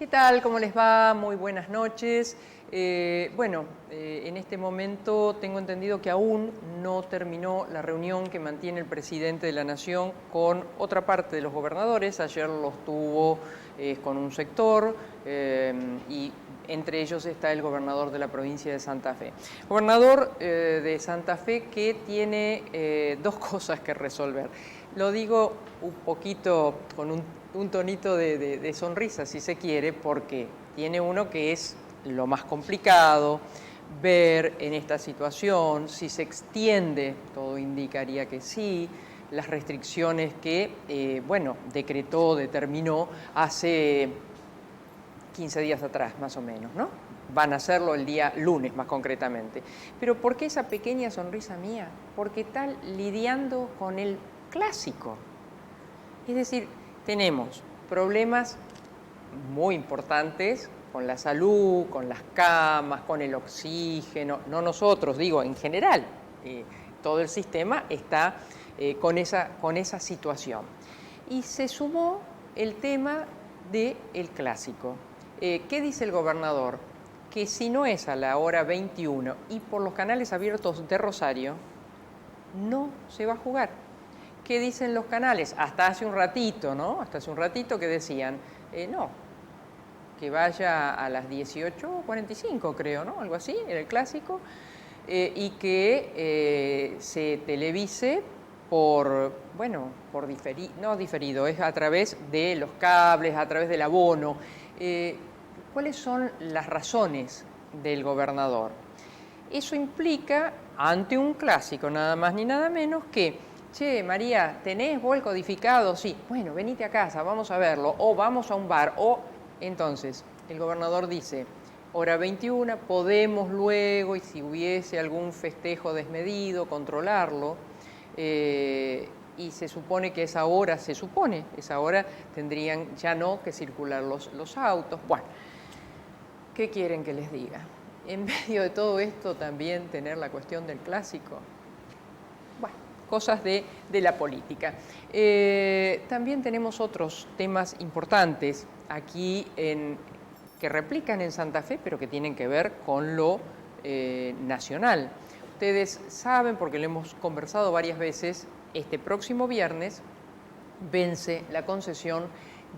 ¿Qué tal? ¿Cómo les va? Muy buenas noches. En este momento tengo entendido que aún no terminó la reunión que mantiene el presidente de la Nación con otra parte de los gobernadores. Ayer los tuvo con un sector y entre ellos está el gobernador de la provincia de Santa Fe. Gobernador de Santa Fe que tiene dos cosas que resolver. Lo digo un poquito con un tonito de sonrisa, si se quiere, porque tiene uno que es lo más complicado, ver en esta situación si se extiende, todo indicaría que sí, las restricciones que, decretó, determinó hace 15 días atrás, más o menos, ¿no? Van a hacerlo el día lunes, más concretamente. Pero ¿por qué esa pequeña sonrisa mía? Porque está lidiando con el clásico. Es decir, tenemos problemas muy importantes con la salud, con las camas, con el oxígeno, no nosotros, digo, en general, todo el sistema está con esa situación. Y se sumó el tema del clásico. ¿Qué dice el gobernador? Que si no es a la hora 21 y por los canales abiertos de Rosario, no se va a jugar. ¿Qué dicen los canales? Hasta hace un ratito, ¿no? Hasta hace un ratito que decían, no, que vaya a las 18:45, creo, ¿no? Algo así, era el clásico, y que se televise no diferido, es a través de los cables, a través del abono. ¿Cuáles son las razones del gobernador? Eso implica, ante un clásico, nada más ni nada menos, que che, María, ¿tenés bol codificado? Sí. Bueno, venite a casa, vamos a verlo. O vamos a un bar. O entonces, el gobernador dice, hora 21, podemos luego, y si hubiese algún festejo desmedido, controlarlo. Y se supone que esa hora tendrían ya no que circular los autos. Bueno, ¿qué quieren que les diga? En medio de todo esto también tener la cuestión del clásico. Bueno, cosas de la política. También tenemos otros temas importantes aquí que replican en Santa Fe, pero que tienen que ver con lo nacional. Ustedes saben, porque lo hemos conversado varias veces, este próximo viernes vence la concesión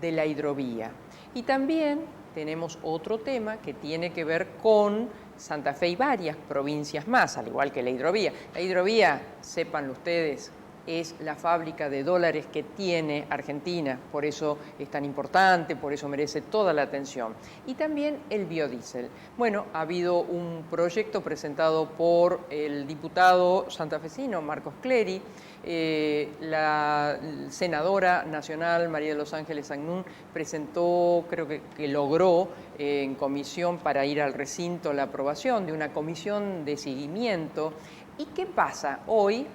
de la hidrovía. Y también tenemos otro tema que tiene que ver con Santa Fe y varias provincias más, al igual que la hidrovía. La hidrovía, sépanlo ustedes, es la fábrica de dólares que tiene Argentina, por eso es tan importante, por eso merece toda la atención. Y también el biodiesel. Bueno, ha habido un proyecto presentado por el diputado santafesino Marcos Clery, la senadora nacional María de los Ángeles Agnún presentó, creo que logró en comisión para ir al recinto la aprobación de una comisión de seguimiento. ¿Y qué pasa? Hoy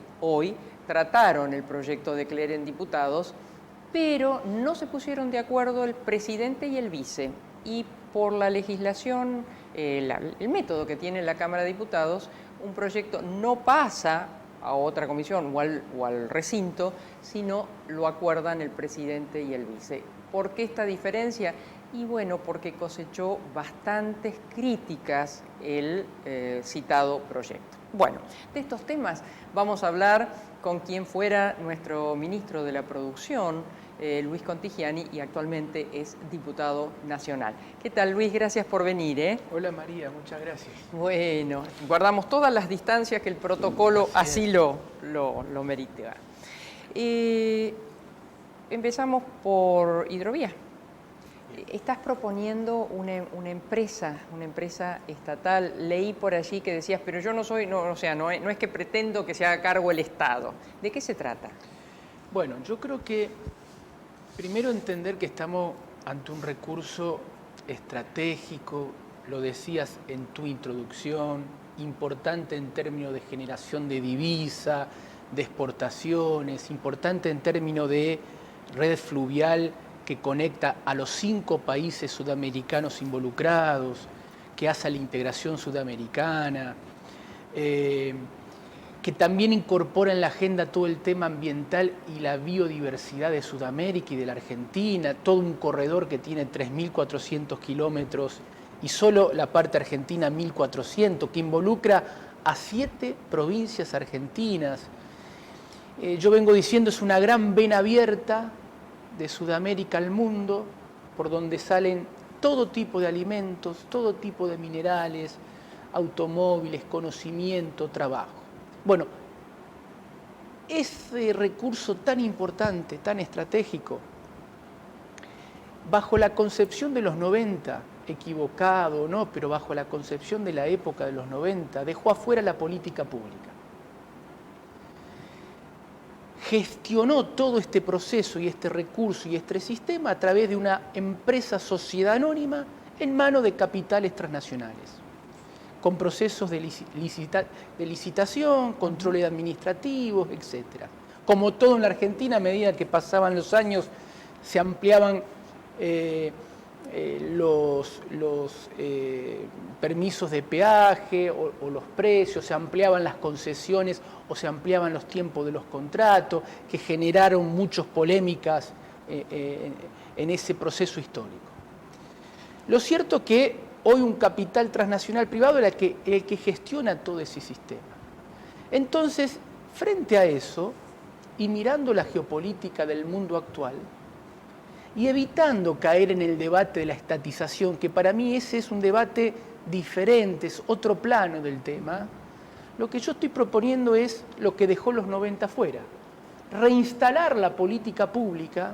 trataron el proyecto de Clery en diputados, pero no se pusieron de acuerdo el presidente y el vice. Y por la legislación, el método que tiene la Cámara de Diputados, un proyecto no pasa a otra comisión o al recinto, sino lo acuerdan el presidente y el vice. ¿Por qué esta diferencia? Y bueno, porque cosechó bastantes críticas el citado proyecto. Bueno, de estos temas vamos a hablar con quien fuera nuestro ministro de la Producción, Luis Contigiani, y actualmente es diputado nacional. ¿Qué tal, Luis? Gracias por venir. Hola, María, muchas gracias. Bueno, guardamos todas las distancias que el protocolo así lo merita. Empezamos por hidrovía. Estás proponiendo una empresa estatal. Leí por allí que decías, pero yo no es que pretendo que se haga cargo el Estado. ¿De qué se trata? Bueno, yo creo que primero entender que estamos ante un recurso estratégico, lo decías en tu introducción, importante en términos de generación de divisa, de exportaciones, importante en términos de red fluvial que conecta a los 5 países sudamericanos involucrados, que hace la integración sudamericana, que también incorpora en la agenda todo el tema ambiental y la biodiversidad de Sudamérica y de la Argentina, todo un corredor que tiene 3.400 kilómetros y solo la parte argentina 1.400, que involucra a 7 provincias argentinas. Yo vengo diciendo, es una gran vena abierta de Sudamérica al mundo, por donde salen todo tipo de alimentos, todo tipo de minerales, automóviles, conocimiento, trabajo. Bueno, ese recurso tan importante, tan estratégico, bajo la concepción de los 90, equivocado o no, pero bajo la concepción de la época de los 90, dejó afuera la política pública. Gestionó todo este proceso y este recurso y este sistema a través de una empresa sociedad anónima en manos de capitales transnacionales, con procesos de licitación, controles administrativos, etc. Como todo en la Argentina, a medida que pasaban los años, se ampliaban los permisos de peaje o los precios, se ampliaban las concesiones o se ampliaban los tiempos de los contratos, que generaron muchas polémicas en ese proceso histórico. Lo cierto que hoy un capital transnacional privado es el que gestiona todo ese sistema. Entonces, frente a eso, y mirando la geopolítica del mundo actual, y evitando caer en el debate de la estatización, que para mí ese es un debate diferente, es otro plano del tema, lo que yo estoy proponiendo es lo que dejó los 90 fuera, reinstalar la política pública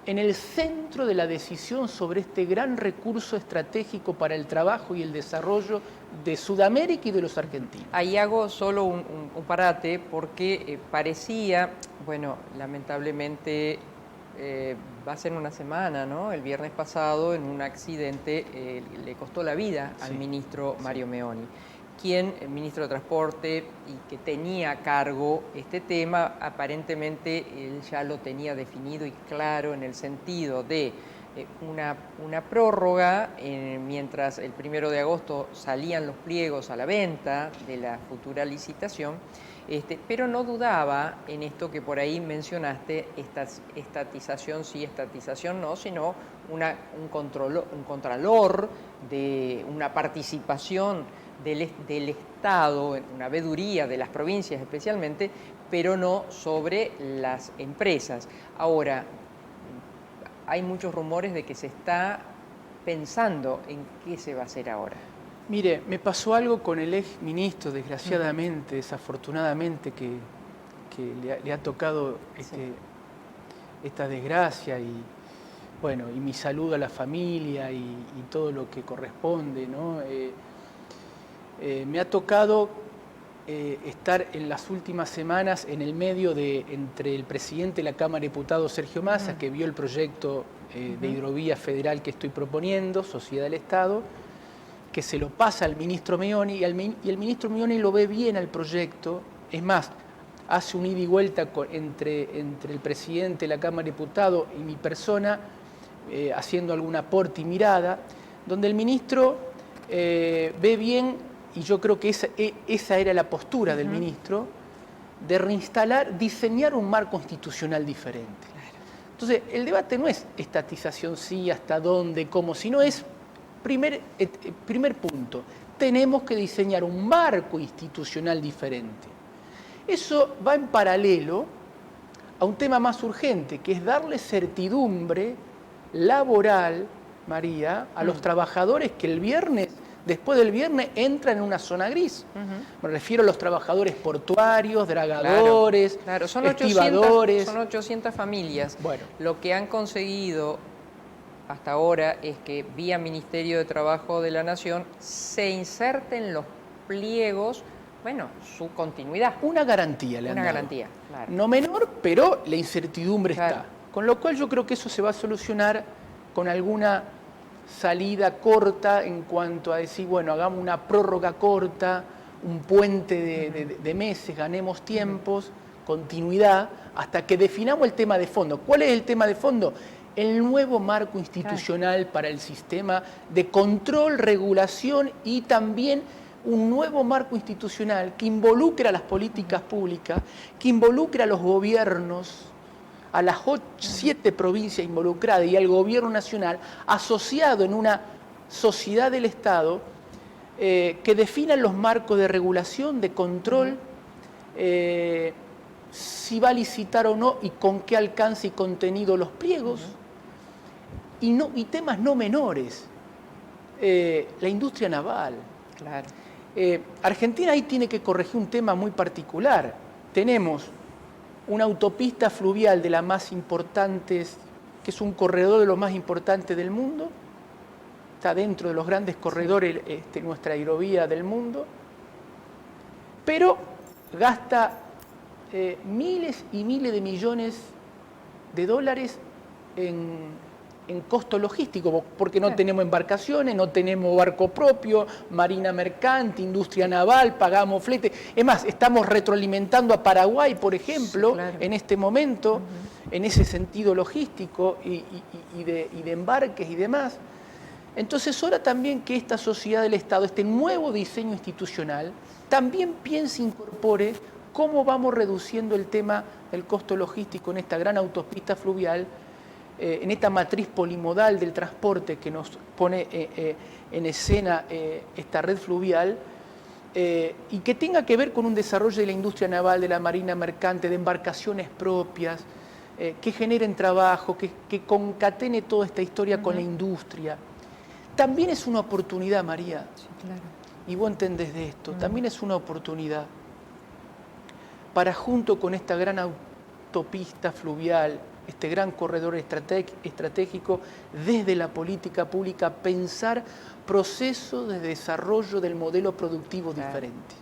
en el centro de la decisión sobre este gran recurso estratégico para el trabajo y el desarrollo de Sudamérica y de los argentinos. Ahí hago solo un parate porque parecía, bueno, lamentablemente va a ser una semana, ¿no? El viernes pasado en un accidente le costó la vida al ministro Mario Meoni, quien, el ministro de Transporte y que tenía a cargo este tema, aparentemente él ya lo tenía definido y claro en el sentido de una prórroga mientras el 1 de agosto salían los pliegos a la venta de la futura licitación, pero no dudaba en esto que por ahí mencionaste, estatización sí, estatización no, sino un contralor de una participación del Estado, una veeduría de las provincias especialmente, pero no sobre las empresas. Ahora, hay muchos rumores de que se está pensando en qué se va a hacer ahora. Mire, me pasó algo con el ex ministro, desgraciadamente, desafortunadamente, que le ha tocado esta desgracia y, bueno, y mi saludo a la familia y todo lo que corresponde, ¿no? Me ha tocado estar en las últimas semanas en el medio entre el presidente de la Cámara de Diputados, Sergio Massa, que vio el proyecto de hidrovía federal que estoy proponiendo, Sociedad del Estado, que se lo pasa al ministro Meoni y el ministro Meoni lo ve bien al proyecto. Es más, hace un ida y vuelta entre el presidente de la Cámara de Diputados y mi persona, haciendo algún aporte y mirada, donde el ministro ve bien. Y yo creo que esa era la postura del ministro, de reinstalar, diseñar un marco institucional diferente. Entonces, el debate no es estatización sí, hasta dónde, cómo, sino es, primer punto, tenemos que diseñar un marco institucional diferente. Eso va en paralelo a un tema más urgente, que es darle certidumbre laboral, María, a los trabajadores que después del viernes entran en una zona gris. Me refiero a los trabajadores portuarios, dragadores, claro. Son estibadores. Son 800 familias. Bueno. Lo que han conseguido hasta ahora es que vía Ministerio de Trabajo de la Nación se inserten los pliegos, bueno, su continuidad. Una garantía le han dado. Una garantía, claro. No menor, pero la incertidumbre claro. está. Con lo cual yo creo que eso se va a solucionar con alguna salida corta en cuanto a decir, bueno, hagamos una prórroga corta, un puente de meses, ganemos tiempos, continuidad, hasta que definamos el tema de fondo. ¿Cuál es el tema de fondo? El nuevo marco institucional para el sistema de control, regulación y también un nuevo marco institucional que involucre a las políticas públicas, que involucre a los gobiernos, a las 7 provincias involucradas y al gobierno nacional, asociado en una sociedad del Estado que definan los marcos de regulación, de control, si va a licitar o no y con qué alcance y contenido los pliegos, y temas no menores, la industria naval. Claro. Argentina ahí tiene que corregir un tema muy particular. Tenemos una autopista fluvial de las más importantes, que es un corredor de los más importantes del mundo, está dentro de los grandes corredores nuestra hidrovía del mundo, pero gasta miles y miles de millones de dólares en costo logístico, porque no tenemos embarcaciones, no tenemos barco propio, marina mercante, industria naval, pagamos flete. Es más, estamos retroalimentando a Paraguay, por ejemplo, en este momento, en ese sentido logístico y de embarques y demás. Entonces, es hora también que esta sociedad del Estado, este nuevo diseño institucional, también piense, incorpore cómo vamos reduciendo el tema del costo logístico en esta gran autopista fluvial, en esta matriz polimodal del transporte que nos pone en escena esta red fluvial, y que tenga que ver con un desarrollo de la industria naval, de la marina mercante, de embarcaciones propias, que generen trabajo, que concatene toda esta historia con la industria. También es una oportunidad, María, Sí, claro. y vos entendés de esto, también es una oportunidad para, junto con esta gran autopista fluvial, este gran corredor estratégico, desde la política pública, pensar procesos de desarrollo del modelo productivo diferente.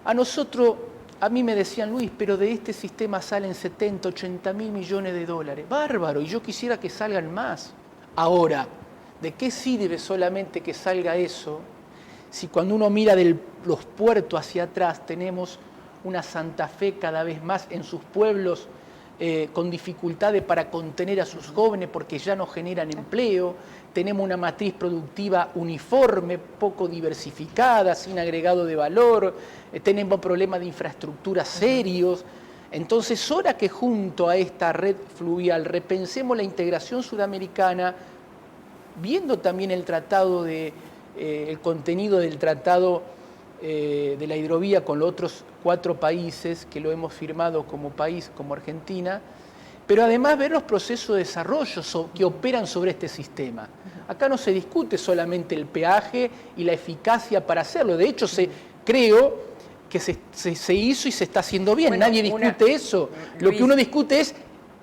A mí me decían, Luis, pero de este sistema salen 70, 80 mil millones de dólares. Bárbaro, y yo quisiera que salgan más. Ahora, ¿de qué sirve solamente que salga eso si cuando uno mira de los puertos hacia atrás tenemos una Santa Fe cada vez más en sus pueblos con dificultades para contener a sus jóvenes porque ya no generan empleo, tenemos una matriz productiva uniforme, poco diversificada, sin agregado de valor, tenemos problemas de infraestructura serios? Entonces, hora que junto a esta red fluvial repensemos la integración sudamericana, viendo también el contenido del tratado de la hidrovía con los otros 4 países que lo hemos firmado como país, como Argentina, pero además ver los procesos de desarrollo que operan sobre este sistema. Acá no se discute solamente el peaje y la eficacia para hacerlo, de hecho creo que se hizo y se está haciendo bien, nadie discute eso, lo que uno discute es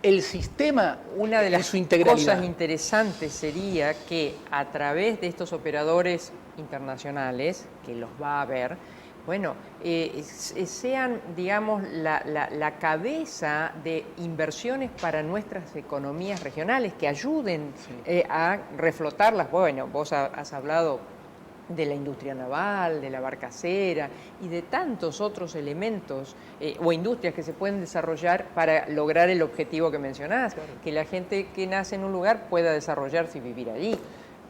el sistema una de las su integralidad. cosas interesantes sería que a través de estos operadores internacionales, que los va a haber, bueno, sean, digamos, la cabeza de inversiones para nuestras economías regionales, que ayuden a reflotarlas. Bueno, vos has hablado de la industria naval, de la barcacera y de tantos otros elementos o industrias que se pueden desarrollar para lograr el objetivo que mencionás, que la gente que nace en un lugar pueda desarrollarse y vivir allí.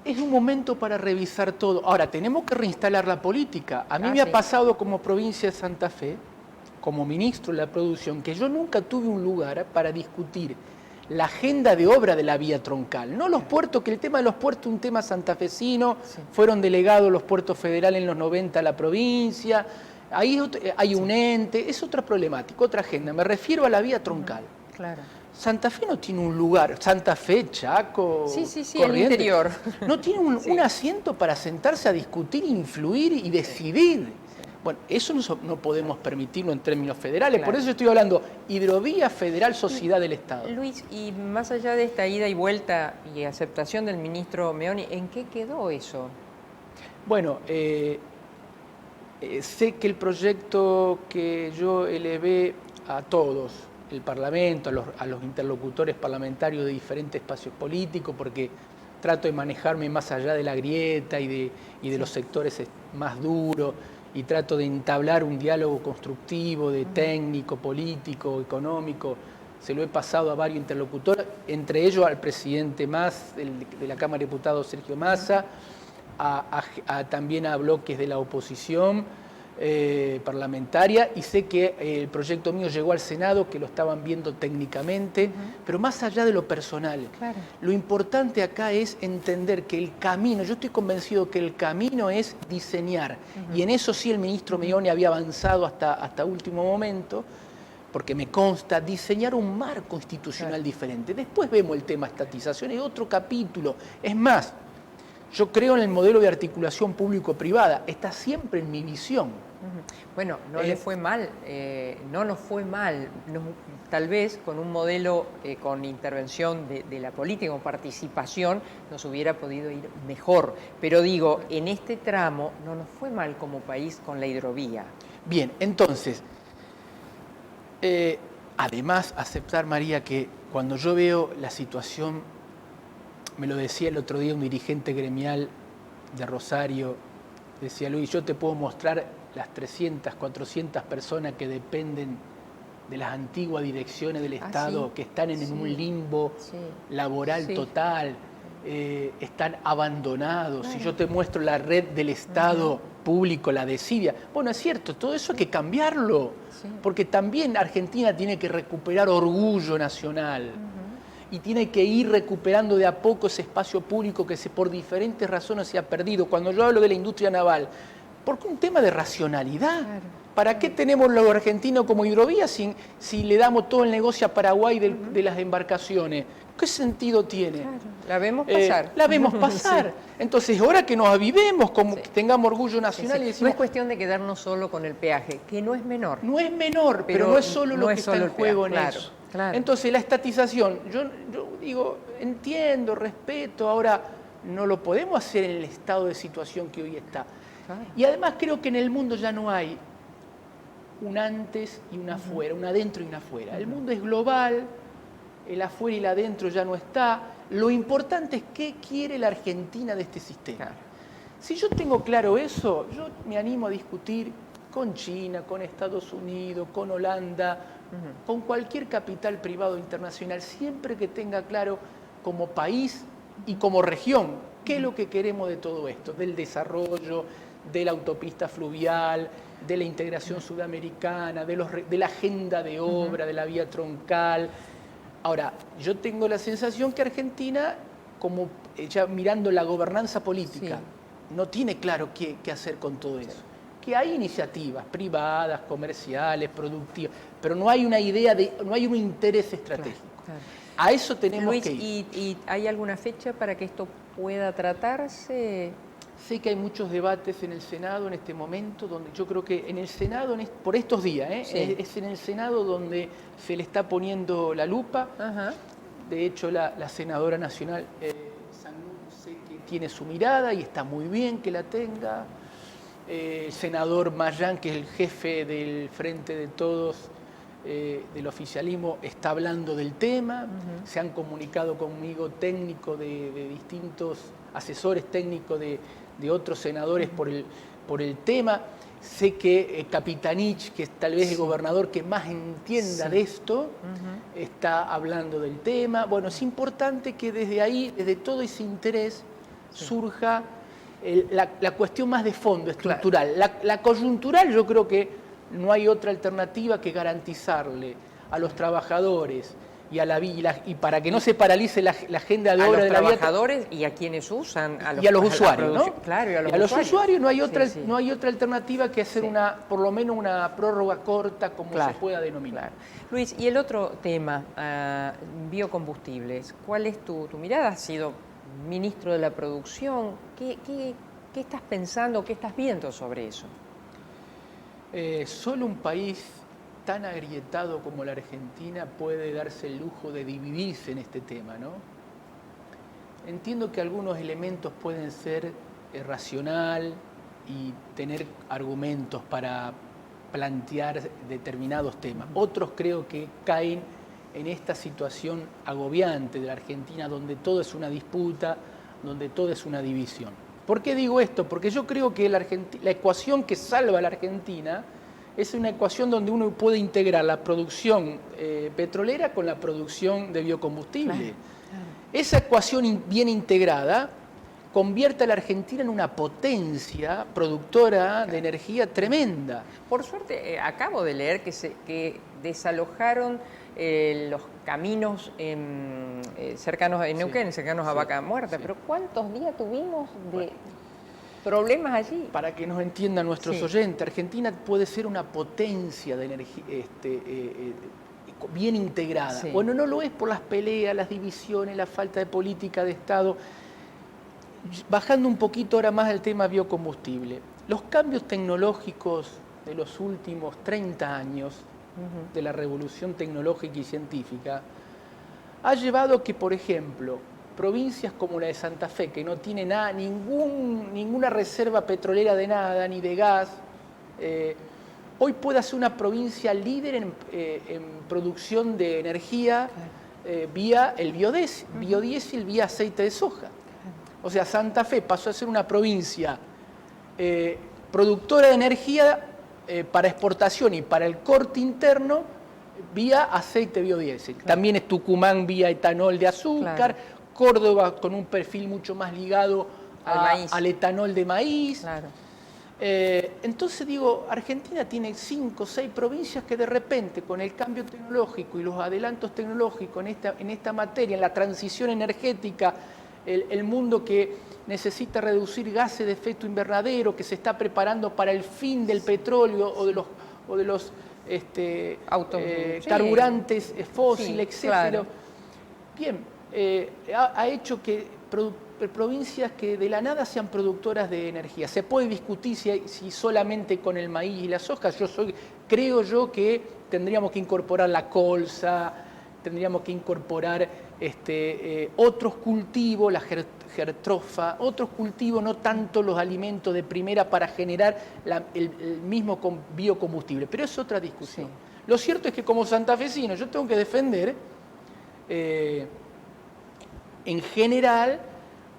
Es un momento para revisar todo. Ahora, tenemos que reinstalar la política. A mí me ha pasado como provincia de Santa Fe, como ministro de la producción, que yo nunca tuve un lugar para discutir la agenda de obra de la vía troncal. No los puertos, que el tema de los puertos es un tema santafesino, fueron delegados los puertos federales en los 90 a la provincia, ahí hay un ente, es otra problemática, otra agenda. Me refiero a la vía troncal. Claro. Santa Fe no tiene un lugar, Santa Fe, Chaco, Corrientes, el interior. No tiene un asiento para sentarse a discutir, influir y decidir. Bueno, eso no podemos permitirlo en términos federales, por eso estoy hablando hidrovía federal, sociedad del Estado. Luis, y más allá de esta ida y vuelta y aceptación del ministro Meoni, ¿en qué quedó eso? Bueno, sé que el proyecto que yo elevé a todos, el Parlamento, a los interlocutores parlamentarios de diferentes espacios políticos, porque trato de manejarme más allá de la grieta y de los sectores más duros, y trato de entablar un diálogo constructivo, de técnico, político, económico. Se lo he pasado a varios interlocutores, entre ellos al presidente de la Cámara de Diputados, Sergio Massa, también a bloques de la oposición parlamentaria, y sé que el proyecto mío llegó al Senado, que lo estaban viendo técnicamente, pero más allá de lo personal, lo importante acá es entender que el camino, yo estoy convencido que el camino es diseñar, y en eso sí el ministro Meone había avanzado hasta último momento, porque me consta, diseñar un marco institucional diferente. Después vemos el tema estatización, es otro capítulo. Es más, yo creo en el modelo de articulación público-privada, está siempre en mi visión. Bueno, no le fue mal, no nos fue mal, tal vez con un modelo con intervención de la política, con participación, nos hubiera podido ir mejor. Pero digo, en este tramo no nos fue mal como país con la hidrovía. Bien, entonces, además aceptar, María, que cuando yo veo la situación, me lo decía el otro día un dirigente gremial de Rosario, decía: Luis, yo te puedo mostrar las 300, 400 personas que dependen de las antiguas direcciones del Estado, ¿sí? que están en un limbo laboral total, están abandonados. Si yo te muestro la red del Estado público, la desidia, bueno, es cierto, todo eso hay que cambiarlo, porque también Argentina tiene que recuperar orgullo nacional. Y tiene que ir recuperando de a poco ese espacio público que por diferentes razones se ha perdido. Cuando yo hablo de la industria naval, porque un tema de racionalidad. ¿Para qué tenemos los argentinos como hidrovía si le damos todo el negocio a Paraguay de las embarcaciones? ¿Qué sentido tiene? La vemos pasar. La vemos pasar. Entonces, ahora que nos avivemos, como que tengamos orgullo nacional y decimos, no es cuestión de quedarnos solo con el peaje, que no es menor. No es menor, pero no es solo lo que está en juego en eso. Entonces, la estatización, yo digo, entiendo, respeto, ahora no lo podemos hacer en el estado de situación que hoy está. Y además creo que en el mundo ya no hay un antes y un afuera, un adentro y un afuera. El mundo es global, el afuera y el adentro ya no está. Lo importante es qué quiere la Argentina de este sistema. Si yo tengo claro eso, yo me animo a discutir con China, con Estados Unidos, con Holanda, con cualquier capital privado internacional, siempre que tenga claro como país y como región qué es lo que queremos de todo esto, del desarrollo, de la autopista fluvial, de la integración sudamericana, de la agenda de obra, de la vía troncal. Ahora, yo tengo la sensación que Argentina, como ya mirando la gobernanza política, no tiene claro qué hacer con todo eso. Que hay iniciativas privadas, comerciales, productivas, pero no hay una idea, no hay un interés estratégico. A eso tenemos que ir. ¿Y hay alguna fecha para que esto pueda tratarse? Sé que hay muchos debates en el Senado en este momento, donde yo creo que en el Senado, por estos días, es en el Senado donde se le está poniendo la lupa. De hecho, la senadora nacional, sé que tiene su mirada y está muy bien que la tenga. El senador Mayán, que es el jefe del Frente de Todos, del oficialismo, está hablando del tema. Se han comunicado conmigo técnicos de distintos asesores técnicos de otros senadores por el tema. Sé que Capitanich, que es tal vez el gobernador que más entienda de esto, está hablando del tema. Bueno, es importante que desde ahí, desde todo ese interés, surja la cuestión más de fondo, estructural. La coyuntural, yo creo que no hay otra alternativa que garantizarle a los trabajadores y para que no se paralice la agenda de obra de la vía. A los trabajadores y a quienes usan. Y a los usuarios, ¿no? Claro, y a los usuarios no hay otra alternativa que hacer por lo menos una prórroga corta, como se pueda denominar. Luis, y el otro tema, biocombustibles. ¿Cuál es tu mirada? Has sido ministro de la Producción. ¿Qué estás pensando, qué estás viendo sobre eso? Solo un país tan agrietado como la Argentina puede darse el lujo de dividirse en este tema, ¿no? Entiendo que algunos elementos pueden ser racional y tener argumentos para plantear determinados temas. Otros creo que caen en esta situación agobiante de la Argentina, donde todo es una disputa, donde todo es una división. ¿Por qué digo esto? Porque yo creo que la ecuación que salva a la Argentina es una ecuación donde uno puede integrar la producción petrolera con la producción de biocombustible. Esa ecuación bien integrada convierta a la Argentina en una potencia productora de energía tremenda. Por suerte, acabo de leer que desalojaron los caminos cercanos a Neuquén, cercanos a Vaca Muerta, pero ¿cuántos días tuvimos de problemas allí? Para que nos entiendan nuestros oyentes, Argentina puede ser una potencia de energía bien integrada. Sí. Bueno, no lo es por las peleas, las divisiones, la falta de política de Estado. Bajando un poquito ahora más al tema biocombustible, los cambios tecnológicos de los últimos 30 años de la revolución tecnológica y científica ha llevado a que, por ejemplo, provincias como la de Santa Fe, que no tiene ninguna reserva petrolera de nada, ni de gas, hoy pueda ser una provincia líder en producción de energía vía el biodiesel, vía aceite de soja. O sea, Santa Fe pasó a ser una provincia productora de energía para exportación y para el corte interno vía aceite biodiesel. Claro. También es Tucumán vía etanol de azúcar, claro. Córdoba con un perfil mucho más ligado al etanol de maíz. Claro. Entonces digo, Argentina tiene 5 o 6 provincias que de repente con el cambio tecnológico y los adelantos tecnológicos en esta materia, en la transición energética, el mundo que necesita reducir gases de efecto invernadero, que se está preparando para el fin del petróleo o de los carburantes fósiles, etc. Claro. Bien, ha hecho que provincias que de la nada sean productoras de energía. Se puede discutir si solamente con el maíz y la soja. Creo yo que tendríamos que incorporar la colza, tendríamos que incorporar otros cultivos, la gertrofa, otros cultivos, no tanto los alimentos de primera para generar el mismo biocombustible. Pero es otra discusión. Sí. Lo cierto es que como santafesino yo tengo que defender en general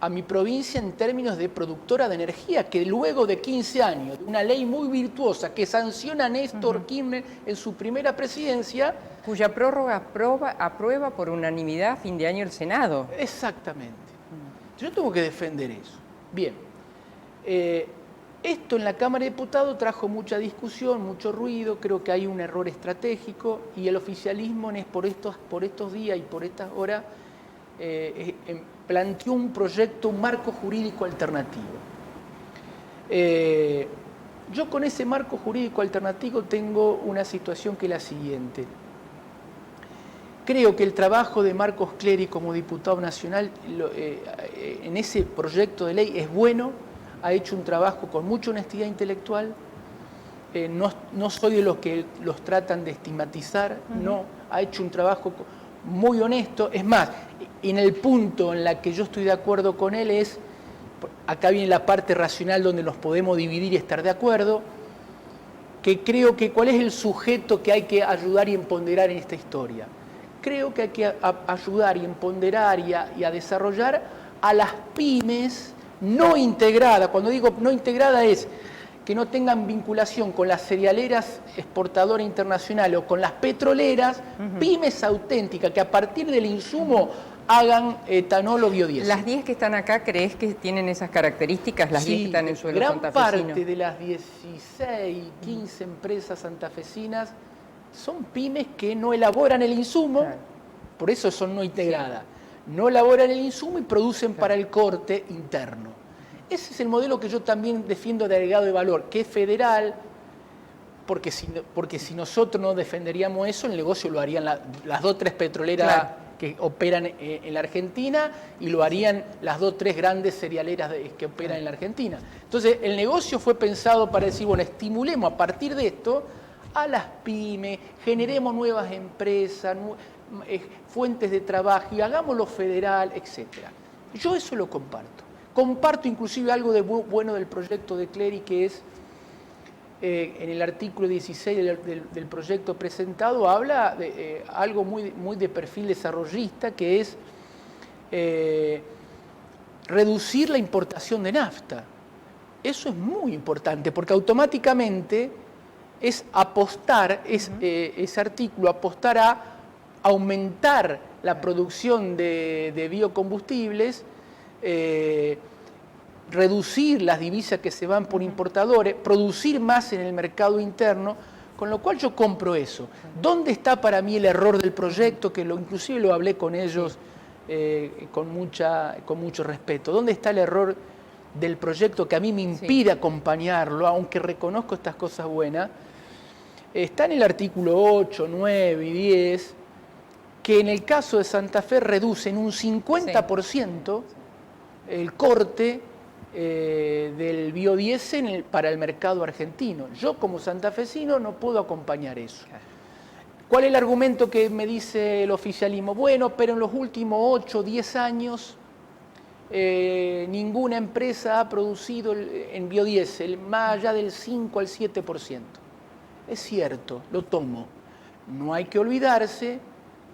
a mi provincia en términos de productora de energía, que luego de 15 años, de una ley muy virtuosa que sanciona a Néstor Kirchner en su primera presidencia, cuya prórroga aprueba por unanimidad a fin de año el Senado. Exactamente. Yo tengo que defender eso. Bien. Esto en la Cámara de Diputados trajo mucha discusión, mucho ruido, creo que hay un error estratégico y el oficialismo por estos días y por estas horas planteó un proyecto, un marco jurídico alternativo. Yo con ese marco jurídico alternativo tengo una situación que es la siguiente. Creo que el trabajo de Marcos Clery como diputado nacional en ese proyecto de ley es bueno, ha hecho un trabajo con mucha honestidad intelectual, no soy de los que los tratan de estigmatizar, no, ha hecho un trabajo muy honesto. Es más, en el punto en la que yo estoy de acuerdo con él es, acá viene la parte racional donde nos podemos dividir y estar de acuerdo, que creo que cuál es el sujeto que hay que ayudar y empoderar en esta historia. Creo que hay que ayudar y empoderar y a desarrollar a las pymes no integradas. Cuando digo no integrada es que no tengan vinculación con las cerealeras exportadoras internacionales o con las petroleras, pymes auténticas que a partir del insumo hagan etanol o biodiesel. ¿Las 10 que están acá crees que tienen esas características? Las 10 que están en suelo gran santafesino. Parte de las 16, 15 empresas santafesinas son pymes que no elaboran el insumo, claro. Por eso son no integradas. Sí. No elaboran el insumo y producen claro. Para el corte interno. Ese es el modelo que yo también defiendo de agregado de valor, que es federal, porque si nosotros no defenderíamos eso, el negocio lo harían las 2 o 3 petroleras claro. Que operan en la Argentina y lo harían las 2 o 3 grandes cerealeras que operan en la Argentina. Entonces, el negocio fue pensado para decir, bueno, estimulemos a partir de esto a las pymes, generemos nuevas empresas, fuentes de trabajo y hagámoslo federal, etc. Yo eso lo comparto. Comparto inclusive algo de bueno del proyecto de Clery, que es, en el artículo 16 del proyecto presentado, habla de algo muy de perfil desarrollista, que es reducir la importación de nafta. Eso es muy importante, porque automáticamente es apostar, ese artículo apostar a aumentar la producción de biocombustibles reducir las divisas que se van por importadores, producir más en el mercado interno, con lo cual yo compro eso. ¿Dónde está para mí el error del proyecto? Que inclusive lo hablé con ellos con mucho respeto. ¿Dónde está el error del proyecto que a mí me impide acompañarlo, aunque reconozco estas cosas buenas? Está en el artículo 8, 9 y 10, que en el caso de Santa Fe reducen un 50% el corte del biodiesel para el mercado argentino. Yo como santafesino no puedo acompañar eso. ¿Cuál es el argumento que me dice el oficialismo? Bueno, pero en los últimos 8 o 10 años ninguna empresa ha producido en biodiesel más allá del 5 al 7%. Es cierto, lo tomo. No hay que olvidarse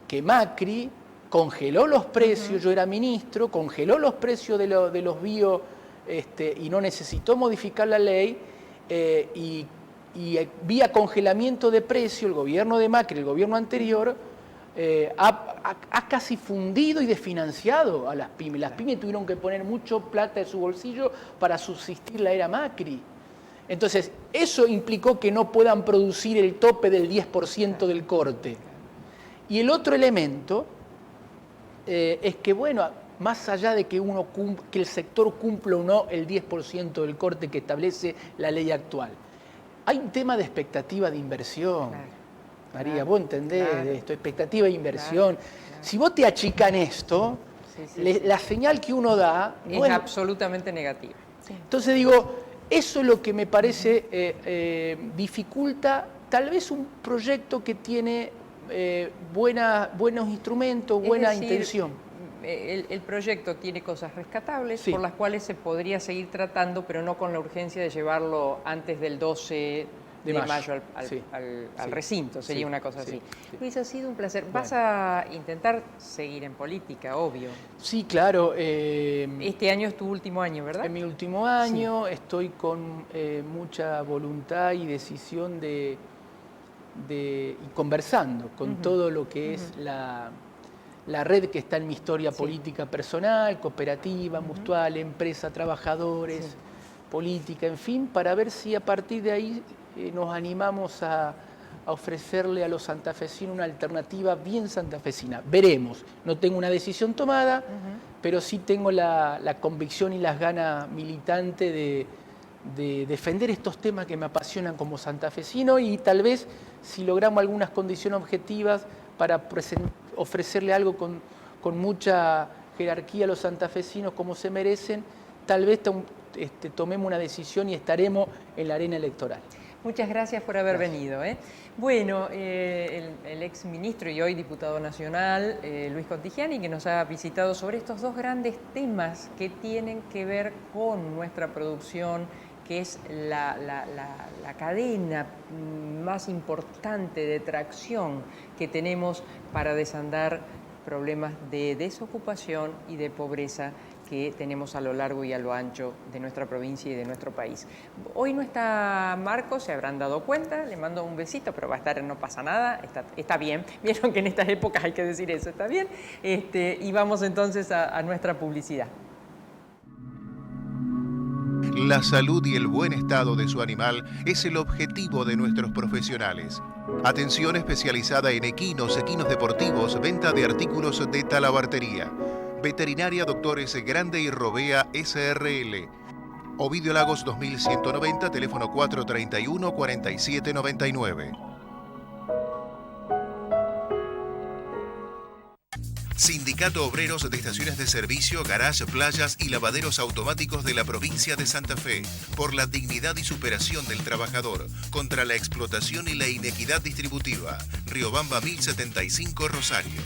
que Macri congeló los precios, yo era ministro, congeló los precios de los bio y no necesitó modificar la ley y vía congelamiento de precio el gobierno de Macri, el gobierno anterior, ha casi fundido y desfinanciado a las pymes. Las pymes tuvieron que poner mucho plata de su bolsillo para subsistir la era Macri. Entonces, eso implicó que no puedan producir el tope del 10% del corte. Y el otro elemento es que, bueno, más allá de que el sector cumpla o no el 10% del corte que establece la ley actual, hay un tema de expectativa de inversión. Claro, María, vos entendés esto, expectativa de inversión. Claro. Si vos te achican esto, la señal que uno da es absolutamente negativa. Sí. Entonces digo, eso es lo que me parece dificulta tal vez un proyecto que tiene buenos instrumentos, buena intención. El proyecto tiene cosas rescatables por las cuales se podría seguir tratando, pero no con la urgencia de llevarlo antes del 12 de mayo al recinto, sería una cosa así. Luis, ha sido un placer. Bueno. Vas a intentar seguir en política, obvio. Sí, claro. Este año es tu último año, ¿verdad? Es mi último año, estoy con mucha voluntad y decisión y conversando con todo lo que es la red que está en mi historia política personal, cooperativa, mutual, empresa, trabajadores, política, en fin, para ver si a partir de ahí nos animamos a ofrecerle a los santafesinos una alternativa bien santafesina. Veremos, no tengo una decisión tomada, pero sí tengo la convicción y las ganas militantes de defender estos temas que me apasionan como santafesino y tal vez si logramos algunas condiciones objetivas para ofrecerle algo con mucha jerarquía a los santafesinos como se merecen, tal vez tomemos una decisión y estaremos en la arena electoral. Muchas gracias por haber venido. Bueno, el ex ministro y hoy diputado nacional, Luis Contigiani, que nos ha visitado sobre estos dos grandes temas que tienen que ver con nuestra producción, que es la cadena más importante de tracción que tenemos para desandar problemas de desocupación y de pobreza que tenemos a lo largo y a lo ancho de nuestra provincia y de nuestro país. Hoy no está Marco, se habrán dado cuenta, le mando un besito, pero va a estar, no pasa nada, está bien. Vieron que en estas épocas hay que decir eso, está bien. Y vamos entonces a nuestra publicidad. La salud y el buen estado de su animal es el objetivo de nuestros profesionales. Atención especializada en equinos deportivos, venta de artículos de talabartería. Veterinaria Doctores Grande y Robea SRL. Ovidio Lagos 2190, teléfono 431-4799. Sindicato Obreros de Estaciones de Servicio, Garage, Playas y Lavaderos Automáticos de la provincia de Santa Fe. Por la dignidad y superación del trabajador, contra la explotación y la inequidad distributiva. Riobamba 1075, Rosario.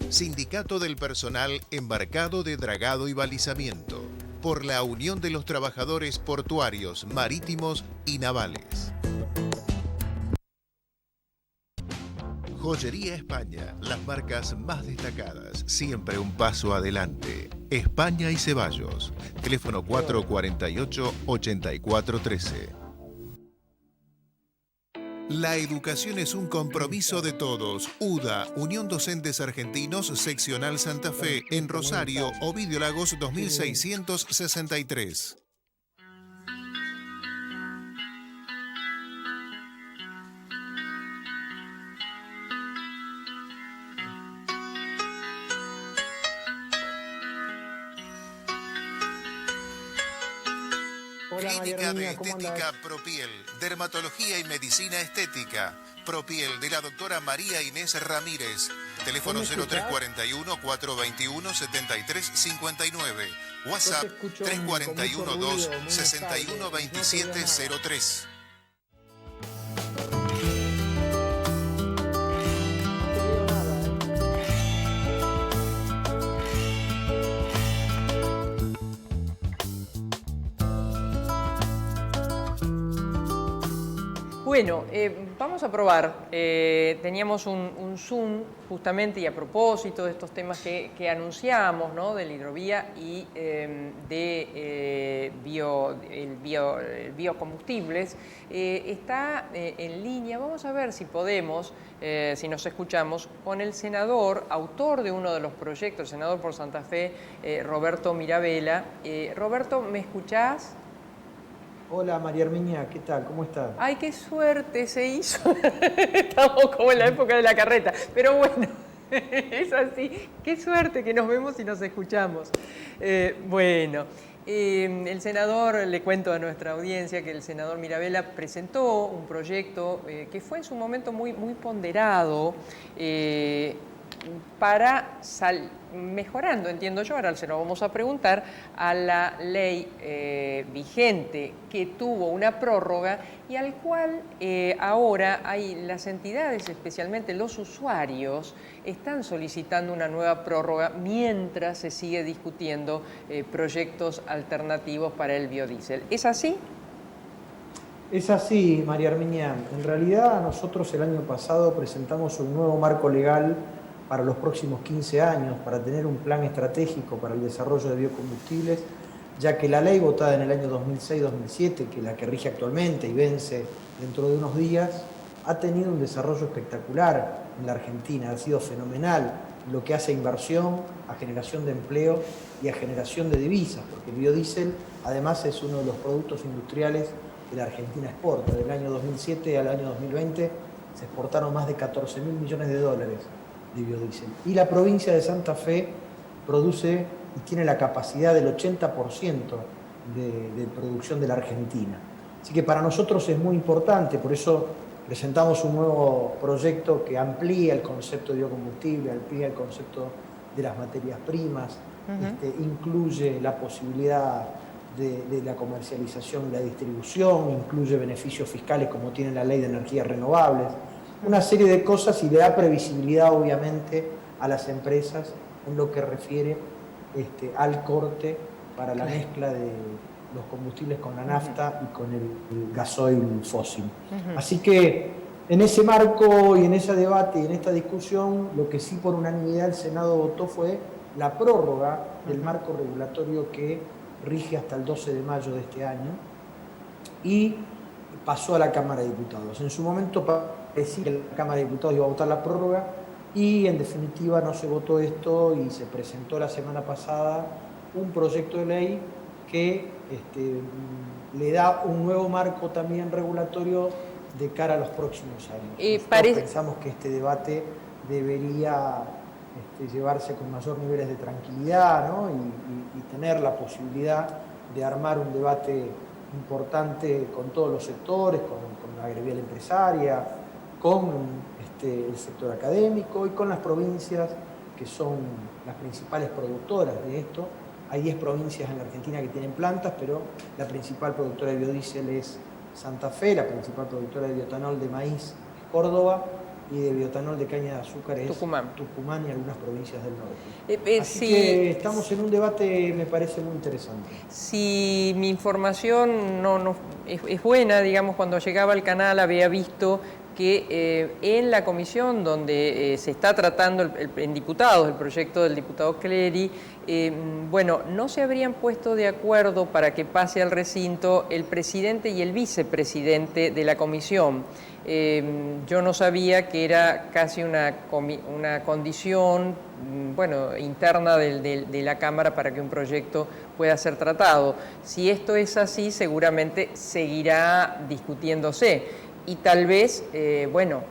Sindicato del Personal Embarcado de Dragado y Balizamiento. Por la unión de los trabajadores portuarios, marítimos y navales. Joyería España, las marcas más destacadas, siempre un paso adelante. España y Ceballos, teléfono 448-8413. La educación es un compromiso de todos. UDA, Unión Docentes Argentinos, Seccional Santa Fe, en Rosario, Ovidio Lagos 2663. Clínica de Estética Propiel, Dermatología y Medicina Estética. Propiel, de la doctora María Inés Ramírez. Teléfono 0341-421-7359. WhatsApp 341-261-2703. Bueno, vamos a probar. Teníamos un Zoom justamente y a propósito de estos temas que anunciamos, ¿no? De la hidrovía y de biocombustibles. Está en línea, vamos a ver si podemos, si nos escuchamos, con el senador, autor de uno de los proyectos, el senador por Santa Fe, Roberto Mirabella. Roberto, ¿me escuchás? Hola María Herminia, ¿qué tal? ¿Cómo estás? ¡Ay, qué suerte se hizo! Estamos como en la época de la carreta, pero bueno, es así. ¡Qué suerte que nos vemos y nos escuchamos! El senador, le cuento a nuestra audiencia que el senador Mirabella presentó un proyecto que fue en su momento muy ponderado para mejorando, entiendo yo, ahora se lo vamos a preguntar, a la ley vigente que tuvo una prórroga y al cual ahora las entidades, especialmente los usuarios, están solicitando una nueva prórroga mientras se sigue discutiendo proyectos alternativos para el biodiesel. ¿Es así? Es así, María Herminia. En realidad nosotros el año pasado presentamos un nuevo marco legal para los próximos 15 años, para tener un plan estratégico para el desarrollo de biocombustibles, ya que la ley votada en el año 2006-2007, que es la que rige actualmente y vence dentro de unos días, ha tenido un desarrollo espectacular en la Argentina, ha sido fenomenal lo que hace a inversión, a generación de empleo y a generación de divisas, porque el biodiesel además es uno de los productos industriales que la Argentina exporta. Del año 2007 al año 2020 se exportaron más de 14.000 millones de dólares de biodiesel. Y la provincia de Santa Fe produce y tiene la capacidad del 80% de producción de la Argentina. Así que para nosotros es muy importante, por eso presentamos un nuevo proyecto que amplía el concepto de biocombustible, amplía el concepto de las materias primas, incluye la posibilidad de la comercialización y la distribución, incluye beneficios fiscales como tiene la ley de energías renovables, una serie de cosas y le da previsibilidad obviamente a las empresas en lo que refiere al corte para la mezcla de los combustibles con la nafta y con el gasoil fósil. Así que en ese marco y en ese debate y en esta discusión, lo que sí por unanimidad el Senado votó fue la prórroga del marco regulatorio que rige hasta el 12 de mayo de este año y pasó a la Cámara de Diputados. En su momento parecía que la Cámara de Diputados iba a votar la prórroga y en definitiva no se votó esto y se presentó la semana pasada un proyecto de ley que le da un nuevo marco también regulatorio de cara a los próximos años. Pensamos que este debate debería llevarse con mayor niveles de tranquilidad, ¿no? y tener la posibilidad de armar un debate importante con todos los sectores, con la gremial empresaria, con el sector académico y con las provincias que son las principales productoras de esto. Hay 10 provincias en la Argentina que tienen plantas, pero la principal productora de biodiesel es Santa Fe, la principal productora de bioetanol de maíz es Córdoba y de bioetanol de caña de azúcar es Tucumán y algunas provincias del norte. Así que estamos en un debate, me parece muy interesante. Si mi información no es buena, digamos, cuando llegaba al canal había visto que en la comisión donde se está tratando en diputados, el proyecto del diputado Clery, bueno, no se habrían puesto de acuerdo para que pase al recinto el presidente y el vicepresidente de la comisión. Yo no sabía que era casi una condición, bueno, interna de la Cámara para que un proyecto pueda ser tratado. Si esto es así, seguramente seguirá discutiéndose. Y tal vez, bueno,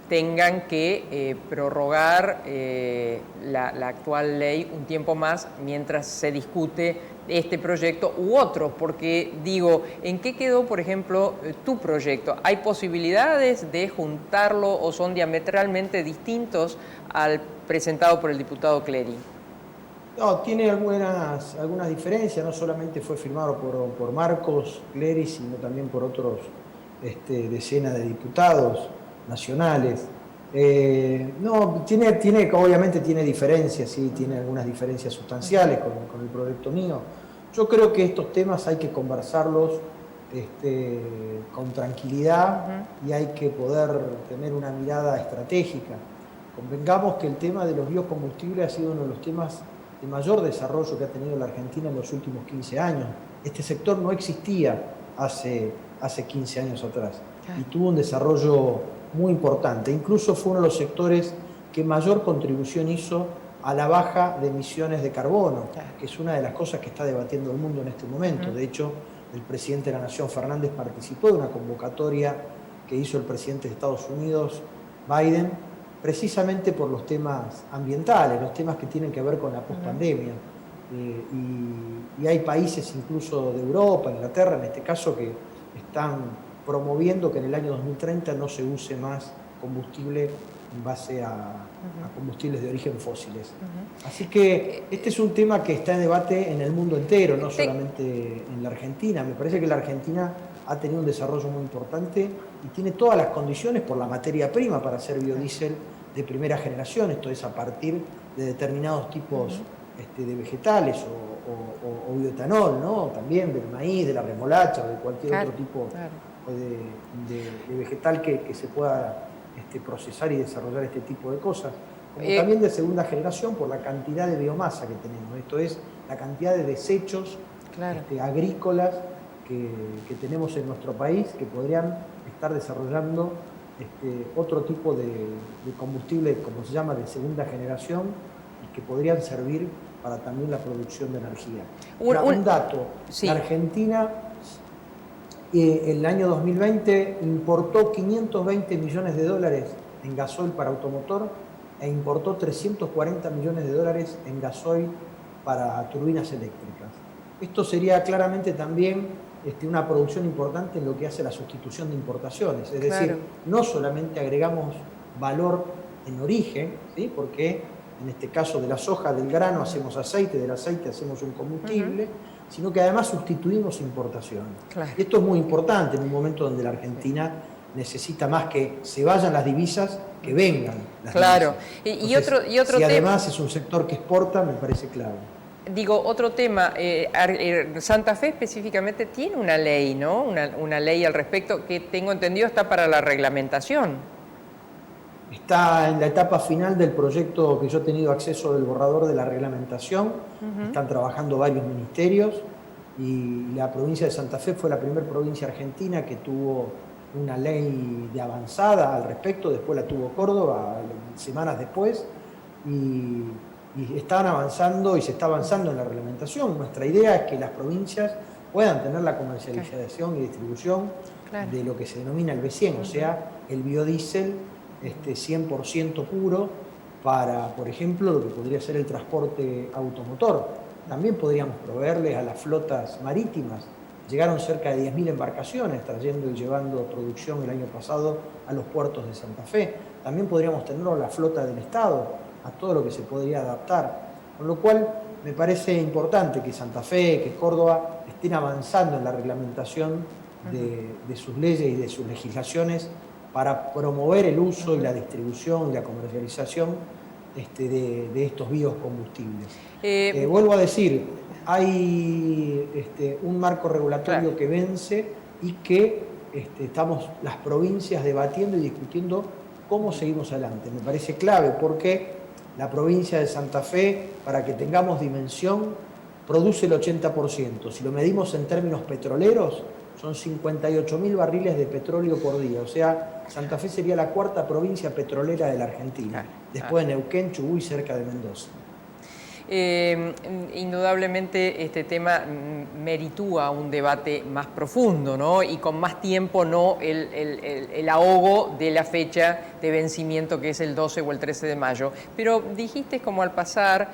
tengan que prorrogar la actual ley un tiempo más mientras se discute este proyecto u otro, porque digo, ¿en qué quedó, por ejemplo, tu proyecto? ¿Hay posibilidades de juntarlo o son diametralmente distintos al presentado por el diputado Clery? No, tiene algunas diferencias, no solamente fue firmado por Marcos Clery, sino también por otros decenas de diputados nacionales. No, obviamente tiene diferencias, sí, tiene algunas diferencias sustanciales con el proyecto mío. Yo creo que estos temas hay que conversarlos con tranquilidad y hay que poder tener una mirada estratégica. Convengamos que el tema de los biocombustibles ha sido uno de los temas de mayor desarrollo que ha tenido la Argentina en los últimos 15 años. Este sector no existía hace 15 años atrás y tuvo un desarrollo muy importante. Incluso fue uno de los sectores que mayor contribución hizo a la baja de emisiones de carbono, que es una de las cosas que está debatiendo el mundo en este momento. De hecho, el presidente de la Nación, Fernández, participó de una convocatoria que hizo el presidente de Estados Unidos, Biden, precisamente por los temas ambientales, los temas que tienen que ver con la pospandemia. Y hay países incluso de Europa, Inglaterra en este caso, que están promoviendo que en el año 2030 no se use más combustible en base a combustibles de origen fósiles. Así que este es un tema que está en debate en el mundo entero, no solamente en la Argentina. Me parece que la Argentina ha tenido un desarrollo muy importante y tiene todas las condiciones por la materia prima para hacer biodiesel de primera generación, esto es a partir de determinados tipos de vegetales o bioetanol, ¿no? También del maíz, de la remolacha o de cualquier otro tipo de vegetal que se pueda procesar y desarrollar este tipo de cosas. Como también de segunda generación por la cantidad de biomasa que tenemos, esto es la cantidad de desechos agrícolas que tenemos en nuestro país que podrían estar desarrollando otro tipo de combustible, como se llama, de segunda generación, y que podrían servir para también la producción de energía. Un dato, la Argentina el año 2020 importó 520 millones de dólares en gasoil para automotor e importó 340 millones de dólares en gasoil para turbinas eléctricas. Esto sería claramente también una producción importante en lo que hace la sustitución de importaciones, es decir, no solamente agregamos valor en origen, ¿sí? Porque en este caso de la soja, del grano hacemos aceite, del aceite hacemos un combustible, sino que además sustituimos importación. Y esto es muy importante en un momento donde la Argentina necesita más que se vayan las divisas, que vengan las divisas. Entonces, y otro si además es un sector que exporta, me parece clave. Digo, otro tema, Santa Fe específicamente tiene una ley, ¿no? Una ley al respecto que tengo entendido está para la reglamentación. Está en la etapa final del proyecto que yo he tenido acceso del borrador de la reglamentación. Están trabajando varios ministerios y la provincia de Santa Fe fue la primera provincia argentina que tuvo una ley de avanzada al respecto. Después la tuvo Córdoba semanas después y están avanzando y se está avanzando en la reglamentación. Nuestra idea es que las provincias puedan tener la comercialización y distribución de lo que se denomina el B100, o sea, el biodiesel 100% puro para, por ejemplo, lo que podría ser el transporte automotor. También podríamos proveerles a las flotas marítimas. Llegaron cerca de 10.000 embarcaciones trayendo y llevando producción el año pasado a los puertos de Santa Fe. También podríamos tenerlo a la flota del Estado, a todo lo que se podría adaptar. Con lo cual, me parece importante que Santa Fe, que Córdoba, estén avanzando en la reglamentación de sus leyes y de sus legislaciones para promover el uso y la distribución y la comercialización de estos biocombustibles. Vuelvo a decir, hay un marco regulatorio que vence y que estamos las provincias debatiendo y discutiendo cómo seguimos adelante. Me parece clave porque la provincia de Santa Fe, para que tengamos dimensión, produce el 80%. Si lo medimos en términos petroleros, son 58.000 barriles de petróleo por día. O sea, Santa Fe sería la cuarta provincia petrolera de la Argentina, después de Neuquén, Chubut y cerca de Mendoza. Indudablemente este tema meritúa un debate más profundo, ¿no? Y con más tiempo, no el ahogo de la fecha de vencimiento que es el 12 o el 13 de mayo. Pero dijiste como al pasar,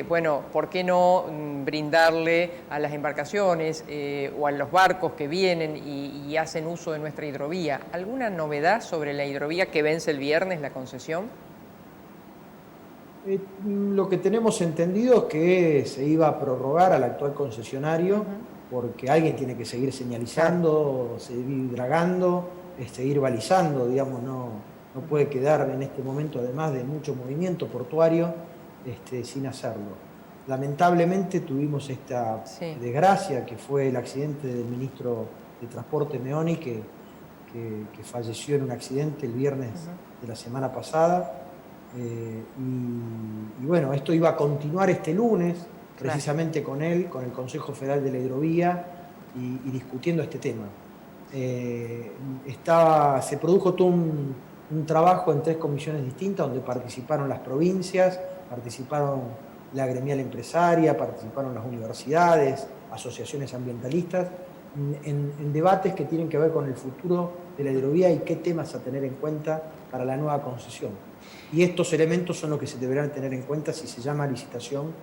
bueno, ¿por qué no brindarle a las embarcaciones o a los barcos que vienen y hacen uso de nuestra hidrovía? ¿Alguna novedad sobre la hidrovía que vence el viernes la concesión? Lo que tenemos entendido es que se iba a prorrogar al actual concesionario porque alguien tiene que seguir señalizando, seguir dragando, seguir balizando, digamos, no puede quedar en este momento, además de mucho movimiento portuario, sin hacerlo. Lamentablemente tuvimos esta desgracia que fue el accidente del ministro de Transporte Meoni que falleció en un accidente el viernes de la semana pasada. Y bueno, esto iba a continuar este lunes, precisamente con él, con el Consejo Federal de la Hidrovía y discutiendo este tema. Se produjo todo un trabajo en 3 comisiones distintas donde participaron las provincias, participaron la gremial empresaria, participaron las universidades, asociaciones ambientalistas, en debates que tienen que ver con el futuro de la hidrovía y qué temas a tener en cuenta para la nueva concesión. Y estos elementos son los que se deberán tener en cuenta si se llama licitación